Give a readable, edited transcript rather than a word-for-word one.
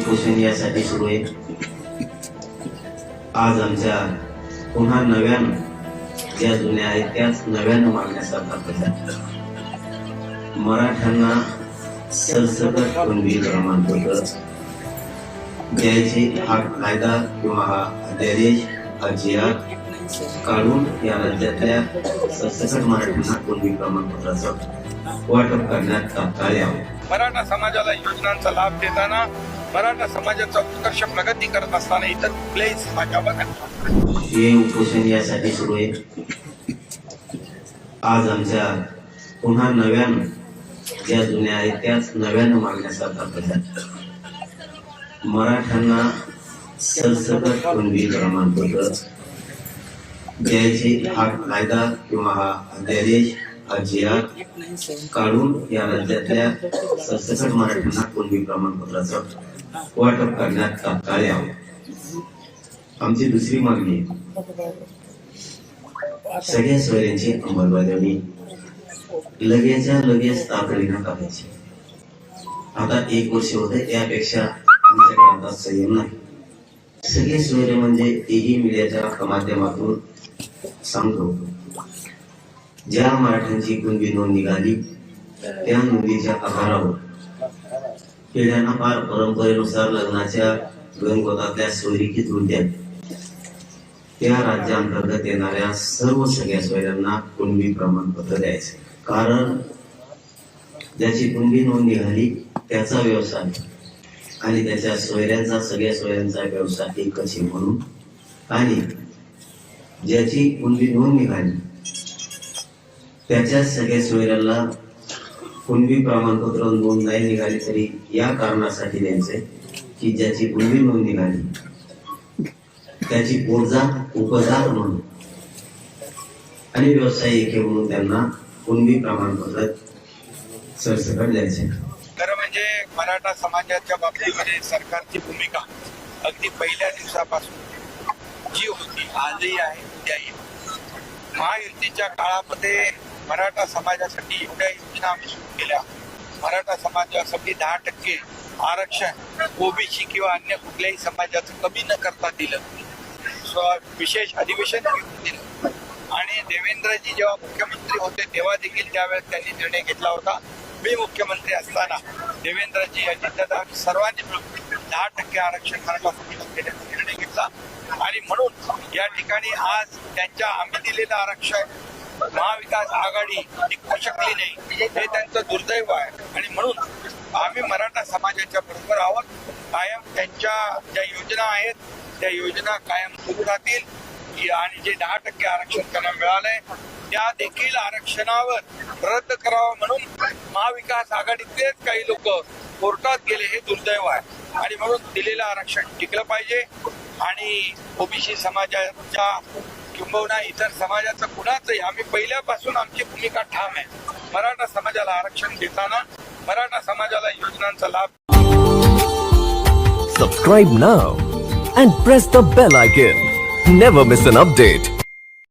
उपोषण यासाठी सुरू आहे। आज आमच्या पुन्हा नव्यानं ज्या जुन्या आहेत त्याच नव्यानं मागण्यासारखा प्रयत्न, मराठ्यांना सरसकट कुणबी प्रमाणपत्र द्यायचे हा कायदा किंवा हा अध्यादेश हा GR काढून या राज्यातल्या सरसकट मराठ्यांना कुणबी प्रमाणपत्राचं वाटप करण्यात तात्काळ यावं। मराठा समाजाला योजनांचा लाभ देताना, मराठा समाजाचा उत्कर्ष प्रगती करत असताना इतर कुठल्याही समाजावर हे उपोषण यासाठी सुरू आहे। आज आमच्या पुन्हा नव्यानं ज्या जुन्या आहेत त्याच नव्यानं मागण्यासारखा प्रयत्न, मराठ्यांना सरसकट कुणबी प्रमाणपत्र द्यायचे हा कायदा किंवा हा अध्यादेश हा GR काढून या राज्यातल्या सरसकट मराठ्यांना कुणबी प्रमाणपत्राचं वाटप करण्यात तात्काळ यावं। आमची दुसरी मागणी सगळ्या सोयऱ्यांची अंमलबजावणी लगेचच्या लगेच तातडीनं करायची। आता 1 वर्ष होते, त्यापेक्षा आमच्याकडे आता संयम नाही। सगळे सोयरे म्हणजे तेही मीडियाच्या माध्यमातून सांगतो, ज्या मराठ्यांची कुणबी नोंद निघाली त्या नोंदीच्या आधारावर पिढ्यांना फार परंपरेनुसार लग्नाच्या गणगोतातल्या सोयरिकीत होत्या त्या राज्यांतर्गत येणाऱ्या सर्व सगळ्या सोयऱ्यांना कुणबी प्रमाणपत्र द्यायचे। कारण ज्याची कुणबी नोंद निघाली त्याचा व्यवसाय आणि त्याच्या सोयऱ्यांचा, सगळ्या सोयऱ्यांचा व्यवसाय एकच आहे म्हणून, आणि ज्याची कुणबी नोंद निघाली त्याच्या सगळ्या सोयऱ्यांना कुणबी प्रमाणपत्र नोंद नाही निघाली तरी या कारणासाठी द्यायचे की ज्याची कुणबी नोंद निघाली त्याची पोटजात उपजात म्हणून आणि व्यावसायिक म्हणून त्यांना कुणबी प्रमाणपत्र सरसकट द्यायचे। खरं म्हणजे मराठा समाजाच्या बाबतीमध्ये सरकारची भूमिका अगदी पहिल्या दिवसापासून जी होती आजही आहे उद्याही। महायुतीच्या काळामध्ये मराठा समाजासाठी एवढ्या योजना आम्ही सुरू केल्या। मराठा समाजासाठी 10% आरक्षण ओबीसी किंवा अन्य कुठल्याही समाजाचं कमी न करता दिलं, विशेष अधिवेशन घेऊन दिलं। आणि देवेंद्रजी जेव्हा मुख्यमंत्री होते तेव्हा देखील त्यावेळेस त्यांनी निर्णय घेतला होता। मी मुख्यमंत्री असताना देवेंद्रजी अजितदादा सर्वांनी मिळून 10% आरक्षण मराठा समाजाला देण्याचा निर्णय घेतला। आणि म्हणून या ठिकाणी आज त्यांच्या आम्ही दिलेलं आरक्षण महाविकास आघाडी टिकवू शकली नाही, हे त्यांचं दुर्दैव आहे। आणि म्हणून आम्ही मराठा समाजाच्या बरोबर आहोत। कायम त्यांच्या ज्या योजना आहेत त्या योजना कायम सुरू राहतील आणि जे 10% आरक्षण त्यांना मिळालंय त्या देखील आरक्षणावर रद्द करावं म्हणून महाविकास आघाडीतलेच काही लोक कोर्टात गेले, हे दुर्दैव आहे। आणि म्हणून दिलेलं आरक्षण टिकलं पाहिजे आणि ओबीसी समाजाच्या किंबहुना इतर समाजाचं कुणाचंही आम्ही पहिल्यापासून आमची भूमिका ठाम आहे। मराठा समाजाला आरक्षण देताना, मराठा समाजाला योजनांचा लाभ। Subscribe now and press the bell icon. Never miss an update.